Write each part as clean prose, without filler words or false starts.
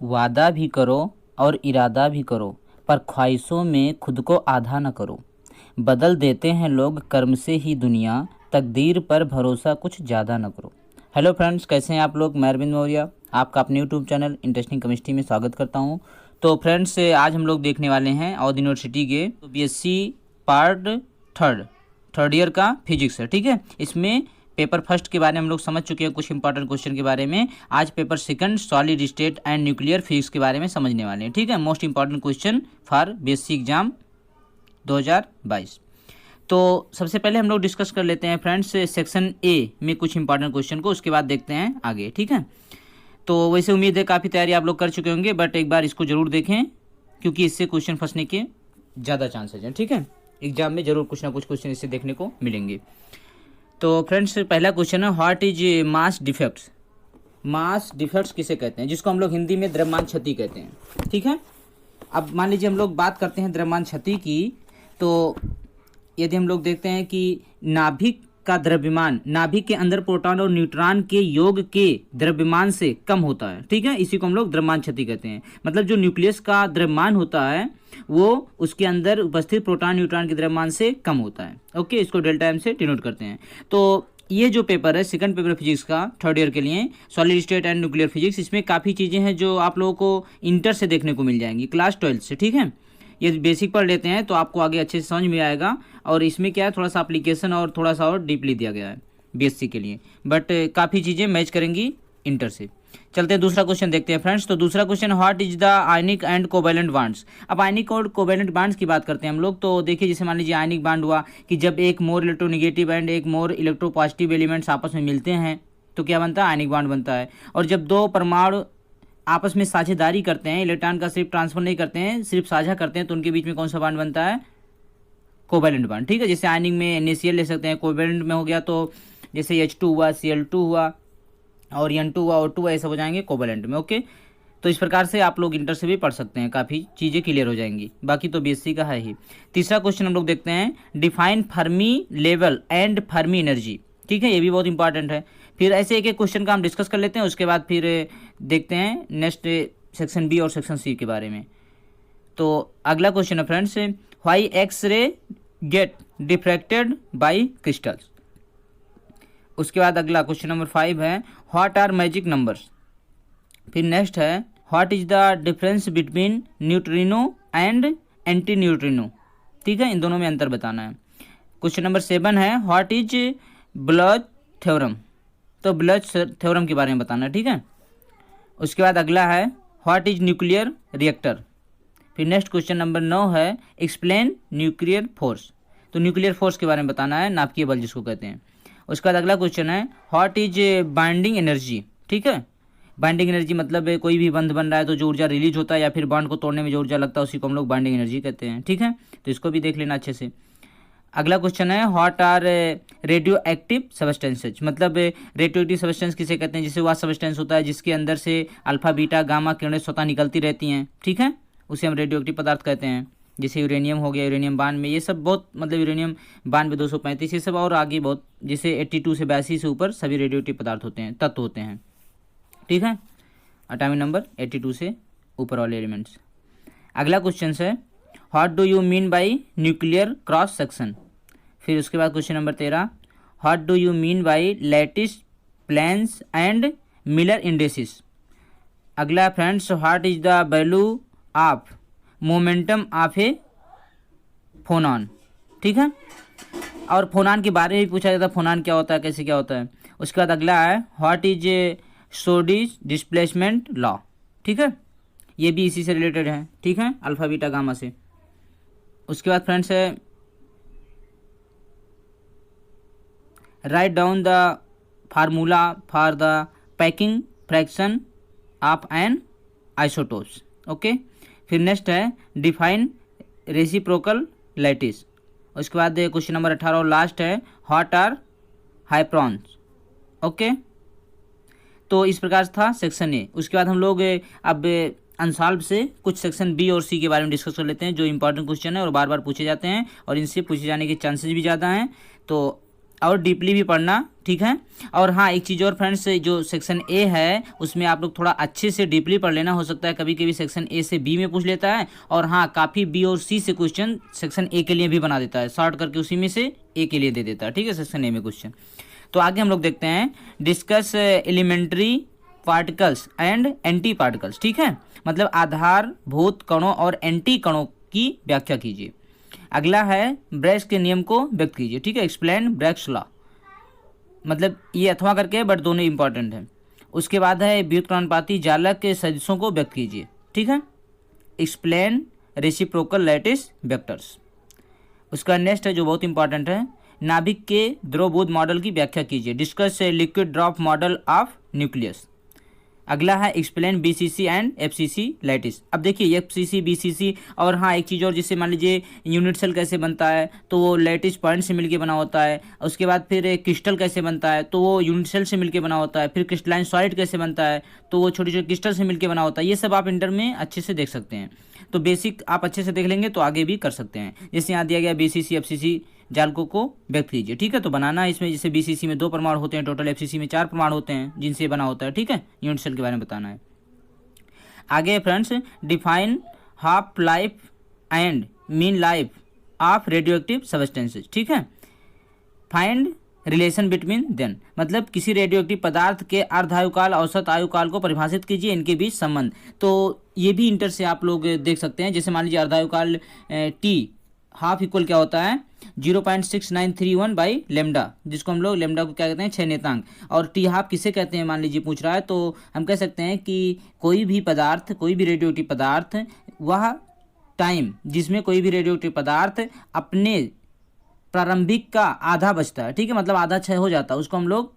वादा भी करो और इरादा भी करो, पर ख्वाहिशों में खुद को आधा न करो। बदल देते हैं लोग कर्म से ही दुनिया, तकदीर पर भरोसा कुछ ज़्यादा न करो। हेलो फ्रेंड्स, कैसे हैं आप लोग। मैं अरविंद मौर्य आपका अपने यूट्यूब चैनल इंटरेस्टिंग केमिस्ट्री में स्वागत करता हूं। तो फ्रेंड्स, आज हम लोग देखने वाले हैं अवध यूनिवर्सिटी के बीएससी पार्ट थर्ड ईयर का फिजिक्स है। ठीक है, इसमें पेपर फर्स्ट के बारे में हम लोग समझ चुके हैं, कुछ इंपॉर्टेंट क्वेश्चन के बारे में। आज paper second solid state and nuclear physics के बारे में समझने वाले हैं। ठीक है, most important question for BSc exam 2022। तो सबसे पहले हम लोग डिस्कस कर लेते हैं फ्रेंड्स सेक्शन ए में कुछ इंपॉर्टेंट क्वेश्चन को, उसके बाद देखते हैं आगे। ठीक है, तो वैसे उम्मीद है काफ़ी तैयारी आप लोग कर चुके होंगे, बट एक बार इसको जरूर देखें क्योंकि इससे क्वेश्चन फंसने के ज़्यादा चांसेज हैं। ठीक है, एग्जाम में जरूर कुछ ना कुछ क्वेश्चन इससे देखने को मिलेंगे। तो फ्रेंड्स, पहला क्वेश्चन है, what is mass defects. Mass defects किसे कहते हैं, जिसको हम लोग हिंदी में द्रव्यमान क्षति कहते हैं। ठीक है, अब मान लीजिए हम लोग बात करते हैं द्रव्यमान क्षति की, तो यदि हम लोग देखते हैं कि नाभिक का द्रव्यमान, नाभिक के अंदर प्रोटॉन और न्यूट्रॉन के योग के द्रव्यमान से कम होता है। ठीक है, इसी को हम लोग द्रव्यमान क्षति कहते हैं। मतलब जो न्यूक्लियस का द्रव्यमान होता है वो उसके अंदर उपस्थित प्रोटॉन न्यूट्रॉन के द्रव्यमान से कम होता है। ओके, इसको डेल्टा एम से डिनोट करते हैं। तो ये जो पेपर है सेकंड पेपर फिजिक्स का थर्ड ईयर के लिए, solid state and nuclear physics, इसमें काफ़ी चीज़ें हैं जो आप लोगों को इंटर से देखने को मिल जाएंगी, क्लास 12 से। ठीक है, ये बेसिक पढ़ लेते हैं तो आपको आगे अच्छे से समझ में आएगा। और इसमें क्या है, थोड़ा सा एप्लीकेशन और थोड़ा सा और डीपली दिया गया है बीएससी के लिए, बट काफ़ी चीज़ें मैच करेंगी इंटर से। चलते हैं दूसरा क्वेश्चन देखते हैं फ्रेंड्स। तो दूसरा question, what is the ionic and covalent bonds. अब आयनिक और कोवैलेंट बॉन्ड्स की बात करते हैं हम लोग। तो देखिए, जैसे मान लीजिए आयनिक बॉन्ड हुआ कि जब एक मोर इलेक्ट्रोनेगेटिव एंड एक मोर इलेक्ट्रोपॉजिटिव एलिमेंट्स आपस में मिलते हैं तो क्या बनता है, आयनिक बॉन्ड बनता है। और जब दो परमाणु आपस में साझेदारी करते हैं, इलेक्ट्रॉन का सिर्फ ट्रांसफर नहीं करते हैं, सिर्फ साझा करते हैं, तो उनके बीच में कौन सा बॉन्ड बनता है, कोवैलेंट बॉन्ड। ठीक है, जैसे आयनिक में NaCl ले सकते हैं, कोवैलेंट में हो गया तो जैसे H2 हुआ, Cl2 हुआ और N2 हुआ, O2 हुआ, ये सब हो जाएंगे कोवैलेंट में। ओके, तो इस प्रकार से आप लोग इंटर से भी पढ़ सकते हैं, काफ़ी चीज़ें क्लियर हो जाएंगी, बाकी तो बीएससी का है ही। तीसरा क्वेश्चन हम लोग देखते हैं, define Fermi level and Fermi energy. ठीक है, ये भी बहुत इंपॉर्टेंट है। फिर ऐसे एक एक क्वेश्चन का हम डिस्कस कर लेते हैं, उसके बाद फिर देखते हैं नेक्स्ट सेक्शन बी और सेक्शन सी के बारे में। तो अगला क्वेश्चन है friends, why X ray get diffracted by crystals. उसके बाद अगला क्वेश्चन नंबर 5 है, व्हाट आर मैजिक नंबर्स। फिर नेक्स्ट है, what is the difference between neutrino and anti neutrino. ठीक है, इन दोनों में अंतर बताना है। क्वेश्चन नंबर 7 है, व्हाट इज ब्लच थ्योरम। तो ब्लच थ्योरम के बारे में बताना है। ठीक है, उसके बाद अगला है, व्हाट इज न्यूक्लियर रिएक्टर। फिर नेक्स्ट क्वेश्चन नंबर 9 है, एक्सप्लेन न्यूक्लियर फोर्स। तो न्यूक्लियर फोर्स के बारे में बताना है, नाभिकीय बल जिसको कहते हैं। उसके बाद अगला क्वेश्चन है, व्हाट इज बाइंडिंग एनर्जी। ठीक है, बाइंडिंग एनर्जी मतलब कोई भी बंध बन रहा है तो जो ऊर्जा रिलीज होता है या फिर बॉन्ड को तोड़ने में जो ऊर्जा लगता है उसी को हम लोग बाइंडिंग एनर्जी कहते हैं। ठीक है, तो इसको भी देख लेना अच्छे से। अगला क्वेश्चन है, what are radioactive substances. मतलब रेडियो एक्टिव सब्सटेंस किसे कहते हैं, जिसे वह सब्सटेंस होता है जिसके अंदर से अल्फा बीटा गामा किरणें स्वतः निकलती रहती हैं। ठीक है, उसे हम रेडियो एक्टिव पदार्थ कहते हैं। जैसे यूरेनियम हो गया, यूरेनियम 92, ये सब बहुत मतलब यूरेनियम 92, 235, ये सब और आगे बहुत, जैसे 82 से 82 से ऊपर सभी रेडियो एक्टिव पदार्थ होते हैं, तत्व होते हैं। ठीक है, एटॉमिक नंबर 82 से ऊपर वाले एलिमेंट्स। अगला क्वेश्चन है, what do you mean by nuclear cross section. फिर उसके बाद question number 13, what do you mean by lattice planes and Miller indices. अगला friends, what is the value of momentum of a phonon. ठीक है, और फोनॉन के बारे में भी पूछा जाता है, फोनॉन क्या होता है, कैसे क्या होता है। उसके बाद अगला है, व्हाट इज सोडिस डिस्प्लेसमेंट लॉ। ठीक है, ये भी इसी से रिलेटेड है। ठीक है, अल्फा बीटा गामा से। उसके बाद फ्रेंड्स है, write down the formula for the packing fraction of an isotopes. Okay, फिर नेक्स्ट है, डिफाइन रेसिप्रोकल लैटिस। उसके बाद क्वेश्चन नंबर 18 और लास्ट है, व्हाट आर हाइप्रॉन्स। ओके, तो इस प्रकार से था सेक्शन ए। उसके बाद हम लोग अब अनसॉल्व से कुछ सेक्शन बी और सी के बारे में डिस्कस कर लेते हैं, जो इंपॉर्टेंट क्वेश्चन है और बार बार पूछे जाते हैं और इनसे पूछे जाने के चांसेस भी ज़्यादा हैं। तो और डीपली भी पढ़ना, ठीक है। और हाँ, एक चीज़ और फ्रेंड्स, जो सेक्शन ए है उसमें आप लोग थोड़ा अच्छे से डीपली पढ़ लेना। हो सकता है कभी कभी सेक्शन ए से बी में पूछ लेता है, और हाँ काफ़ी बी और सी से क्वेश्चन सेक्शन ए के लिए भी बना देता है, शॉर्ट करके उसी में से ए के लिए दे देता है, ठीक है, सेक्शन ए में क्वेश्चन। तो आगे हम लोग देखते हैं, discuss elementary particles and anti particles, ठीक है, मतलब आधारभूत कणों और एंटी कणों की व्याख्या कीजिए। अगला है ब्रैग्स के नियम को व्यक्त कीजिए, ठीक है, एक्सप्लेन ब्रैग्स लॉ, मतलब ये अथवा करके बट दोनों इंपॉर्टेंट हैं। उसके बाद है व्युत्क्रमणपाती जालक के सदिशों को व्यक्त कीजिए, ठीक है, एक्सप्लेन रेसिप्रोकल लैटिस वेक्टर्स। उसका नेक्स्ट है जो बहुत इंपॉर्टेंट है, नाभिक के द्रवबोध मॉडल की व्याख्या कीजिए, discuss liquid drop model of nucleus. अगला है explain BCC and FCC lattice. अब देखिए एफसीसी, बीसीसी, और हाँ एक चीज़ और, जिससे मान लीजिए यूनिट सेल कैसे बनता है तो वो लैटिस पॉइंट से मिलके बना होता है। उसके बाद फिर क्रिस्टल कैसे बनता है तो वो यूनिट सेल से मिलके बना होता है। फिर क्रिस्टलाइन सॉलिड कैसे बनता है तो वो छोटे छोटे क्रिस्टल से मिलके बना होता है। ये सब आप इंटर में अच्छे से देख सकते हैं। तो बेसिक आप अच्छे से देख लेंगे तो आगे भी कर सकते हैं। जैसे यहाँ दिया गया बीसीसी एफसीसी जालकों को व्यक्त कीजिए, ठीक है। तो बनाना है इसमें, जैसे बीसीसी में 2 परमाणु होते हैं टोटल, एफसीसी में 4 परमाणु होते हैं जिनसे बना होता है, ठीक है। यूनिट सेल के बारे में बताना है। आगे friends, define half life and mean life of radioactive substances, ठीक है। फाइंड रिलेशन बिटवीन देन, मतलब किसी रेडियोएक्टिव पदार्थ के अर्धायुकाल औसत आयुकाल को परिभाषित कीजिए, इनके बीच संबंध। तो ये भी इंटर से आप लोग देख सकते हैं। जैसे मान लीजिए अर्धायुकाल टी हाफ इक्वल क्या होता है 0.6931 बाई लेमडा, जिसको हम लोग लेमडा को क्या कहते हैं 6 नेतांक। और टी हाफ किसे कहते हैं मान लीजिए पूछ रहा है, तो हम कह सकते हैं कि कोई भी पदार्थ, कोई भी रेडियोएक्टिव पदार्थ, वह टाइम जिसमें कोई भी रेडियोएक्टिव पदार्थ अपने प्रारंभिक का आधा बचता है, ठीक है, मतलब आधा क्षय हो जाता है, उसको हम लोग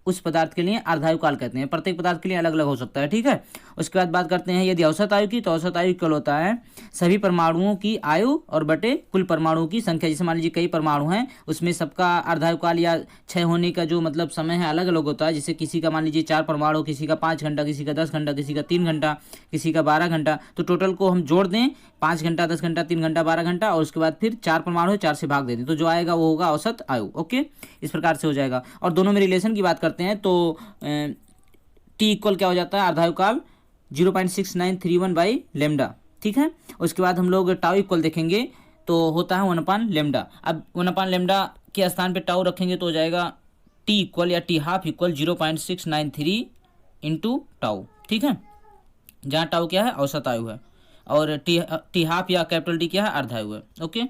उस पदार्थ के लिए अर्धायुकाल कहते हैं। प्रत्येक पदार्थ के लिए अलग अलग हो सकता है, ठीक है। उसके बाद बात करते हैं यदि औसत आयु की, तो औसत आयु इक्वल होता है सभी परमाणुओं की आयु और बटे कुल परमाणुओं की संख्या। जैसे मान लीजिए कई परमाणु हैं, उसमें सबका अर्धायुकाल या क्षय होने का जो मतलब समय है अलग अलग होता है। जैसे किसी का मान लीजिए 4 परमाणु, किसी का 5 घंटा, किसी का 10 घंटा, किसी का 3 घंटा, किसी का 12 घंटा। तो टोटल को हम जोड़ दें 5 घंटा, 10 घंटा, 3 घंटा, 12 घंटा, और उसके बाद फिर 4 परमाणु है 4 से भाग दे दें, तो जो आएगा वो होगा औसत आयु। ओके, इस प्रकार से हो जाएगा। और दोनों में रिलेशन की बात करते हैं तो टी इक्वल क्या हो जाता है अर्धायुकाल 0.6931 बाई लेमडा, ठीक है। उसके बाद हम लोग टाउ इक्वल देखेंगे तो होता है 1 लेमडा। अब 1 लेमडा के स्थान पे टाउ रखेंगे तो हो जाएगा टी इक्वल या T half equal 0.693 into tau, ठीक है, जहाँ टाउ क्या है औसत आयु है और टी हाफ या कैपिटल टी क्या है अर्धायु है। ओके,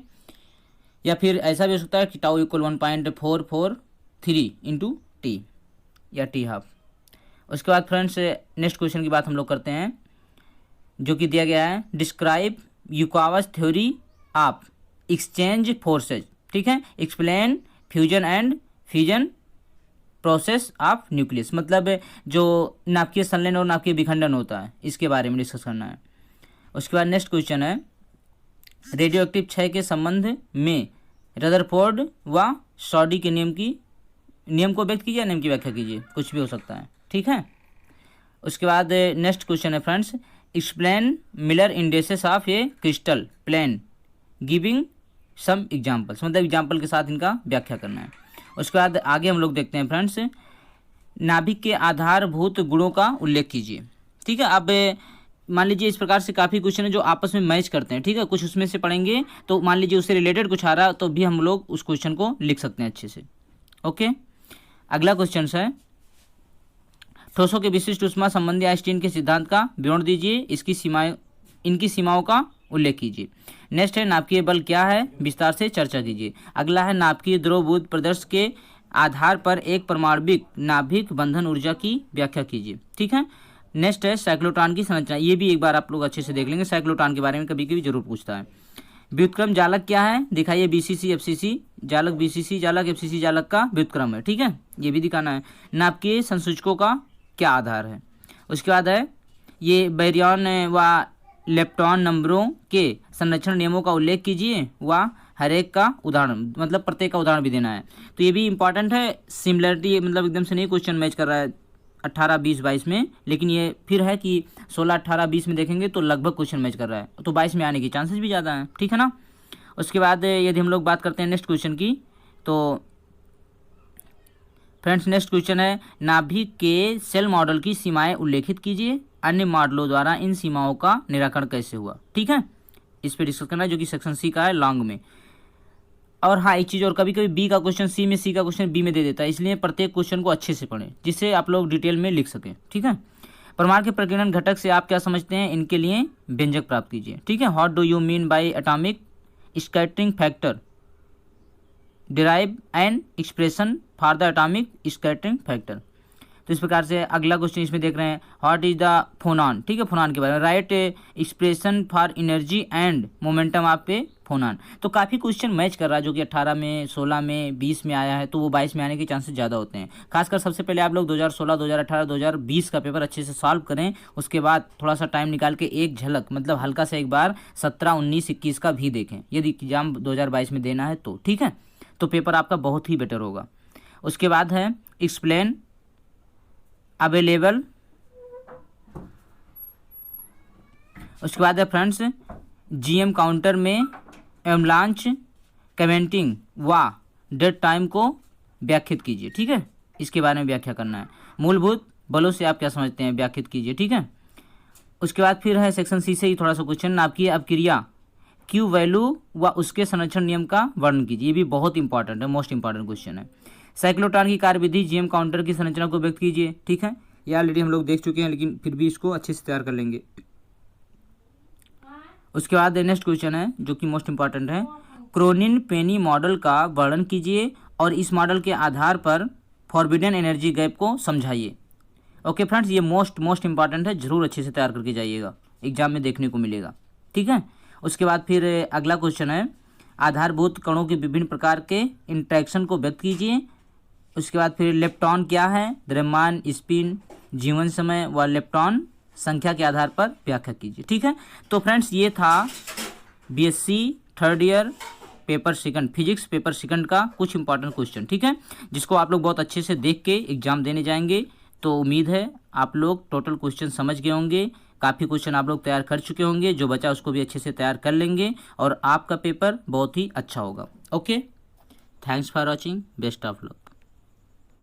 या फिर ऐसा भी हो सकता है कि टाउ इक्वल 1.443 इंटू टी या टी हाफ। उसके बाद फ्रेंड्स नेक्स्ट क्वेश्चन की बात हम लोग करते हैं जो कि दिया गया है, describe Yukawa's theory of exchange forces, ठीक है, explain fusion and fission process of nucleus, मतलब जो नाभिकीय संलयन और नाभिकीय विखंडन होता है इसके बारे में डिस्कस करना है। उसके बाद नेक्स्ट क्वेश्चन है, रेडियोएक्टिव क्षय के संबंध में रदरफोर्ड व सॉडी के नियम को व्यक्त कीजिए, नियम की व्याख्या कीजिए, कुछ भी हो सकता है, ठीक है। उसके बाद नेक्स्ट क्वेश्चन है friends, explain Miller indices of a crystal plane giving some examples, मतलब एग्जाम्पल के साथ इनका व्याख्या करना है। उसके बाद आगे हम लोग देखते हैं फ्रेंड्स, नाभिक के आधारभूत गुणों का उल्लेख कीजिए, ठीक है। अब मान लीजिए इस प्रकार से काफ़ी क्वेश्चन है जो आपस में मैच करते हैं, ठीक है, कुछ उसमें से पढ़ेंगे तो मान लीजिए उससे रिलेटेड कुछ आ रहा तो भी हम लोग उस क्वेश्चन को लिख सकते हैं अच्छे से। ओके, अगला क्वेश्चन है, ठोसों के विशिष्ट ऊष्मा संबंधी आइंस्टीन के सिद्धांत का विवरण दीजिए, इनकी सीमाओं का उल्लेख कीजिए। नेक्स्ट है, नाभिकीय बल क्या है, विस्तार से चर्चा कीजिए। अगला है, नाभिकीय द्रवबोध प्रदर्श के आधार पर एक परमाणविक नाभिक बंधन ऊर्जा की व्याख्या कीजिए, ठीक है। नेक्स्ट है, साइक्लोट्रॉन की संरचना, ये भी एक बार आप लोग अच्छे से देख लेंगे, साइक्लोट्रॉन के बारे में कभी कभी जरूर पूछता है। व्युत्क्रम जालक क्या है, दिखाइए, बीसीसी एफसीसी जालक, बीसीसी जालक एफसीसी जालक का व्युत्क्रम है, ठीक है, ये भी दिखाना है। नाभिकीय संसूचकों का क्या आधार है। उसके बाद है, ये बैरियन व लेप्टॉन नंबरों के संरक्षण नियमों का उल्लेख कीजिए व हर एक का उदाहरण, मतलब प्रत्येक का उदाहरण भी देना है। तो ये भी इंपॉर्टेंट है, सिमिलरिटी मतलब एकदम से नहीं क्वेश्चन मैच कर रहा है 18, 20, 22 में, लेकिन ये फिर है कि 16, 18, 20 में देखेंगे तो लगभग क्वेश्चन मैच कर रहा है, तो 22 में आने की चांसेस भी ज़्यादा हैं, ठीक है ना। उसके बाद यदि हम लोग बात करते हैं नेक्स्ट क्वेश्चन की, तो फ्रेंड्स नेक्स्ट क्वेश्चन है, नाभिक के सेल मॉडल की सीमाएं उल्लेखित कीजिए, अन्य मॉडलों द्वारा इन सीमाओं का निराकरण कैसे हुआ। ठीक है, इस पे डिस्कस करना है, जो कि सेक्शन सी का है लॉन्ग में। और हाँ एक चीज़ और, कभी कभी बी का क्वेश्चन सी में, सी का क्वेश्चन बी में दे देता है, इसलिए प्रत्येक क्वेश्चन को अच्छे से पढ़ें जिससे आप लोग डिटेल में लिख सकें। ठीक है, परमाणु के प्रकीर्णन घटक से आप क्या समझते हैं, इनके लिए व्यंजक प्राप्त कीजिए। ठीक है, what do you mean by atomic scattering factor, derive an expression for the atomic scattering factor. तो इस प्रकार से अगला क्वेश्चन इसमें देख रहे हैं, व्हाट इज द फोनॉन। ठीक है, फोनॉन के बारे में write expression for energy and momentum of a phonon. तो काफ़ी क्वेश्चन मैच कर रहा है, जो कि 18 में, 16 में, 20 में आया है, तो वो 22 में आने के चांसेस ज़्यादा होते हैं। खासकर सबसे पहले आप लोग 2016, 2018, 2020 का पेपर अच्छे से सॉल्व करें, उसके बाद थोड़ा सा टाइम निकाल के एक झलक, मतलब हल्का से एक बार 17, 19, 21 का भी देखें, यदि एग्जाम 2022 में देना है तो। ठीक है, तो पेपर आपका बहुत ही बेटर होगा। उसके बाद है एक्सप्लेन अवेलेबल। उसके बाद है फ्रेंड्स जीएम काउंटर में एवलांच कमेंटिंग व डेट टाइम को व्याख्यात कीजिए। ठीक है, इसके बारे में व्याख्या करना है। मूलभूत बलों से आप क्या समझते हैं, व्याख्यात कीजिए। ठीक है, उसके बाद फिर है सेक्शन सी से ही थोड़ा सा क्वेश्चन, आपकी अपक्रिया क्यू वैल्यू व उसके संरक्षण नियम का वर्णन कीजिए। ये भी बहुत इंपॉर्टेंट है, मोस्ट इंपॉर्टेंट क्वेश्चन है। साइक्लोट्रॉन की कार्यविधि जीएम काउंटर की संरचना को व्यक्त कीजिए। ठीक है, ये ऑलरेडी हम लोग देख चुके हैं, लेकिन फिर भी इसको अच्छे से तैयार कर लेंगे। उसके बाद नेक्स्ट क्वेश्चन है जो कि मोस्ट इंपॉर्टेंट है, क्रोनिन पेनी मॉडल का वर्णन कीजिए और इस मॉडल के आधार पर फॉरबिडन एनर्जी गैप को समझाइए। ओके फ्रेंड्स, ये मोस्ट इंपॉर्टेंट है, जरूर अच्छे से तैयार करके जाइएगा, एग्जाम में देखने को मिलेगा। ठीक है, उसके बाद फिर अगला क्वेश्चन है, आधारभूत कणों के विभिन्न प्रकार के इंटरेक्शन को व्यक्त कीजिए। उसके बाद फिर लेप्टॉन क्या है, द्रव्यमान, स्पिन, जीवन समय व लेप्टॉन संख्या के आधार पर व्याख्या कीजिए। ठीक है, तो फ्रेंड्स ये था BSc third year paper second, physics paper second का कुछ इंपॉर्टेंट क्वेश्चन। ठीक है, जिसको आप लोग बहुत अच्छे से देख के एग्जाम देने जाएंगे, तो उम्मीद है आप लोग टोटल क्वेश्चन समझ गए होंगे। काफ़ी क्वेश्चन आप लोग तैयार कर चुके होंगे, जो बचा उसको भी अच्छे से तैयार कर लेंगे और आपका पेपर बहुत ही अच्छा होगा। Okay, thanks for watching, best of luck.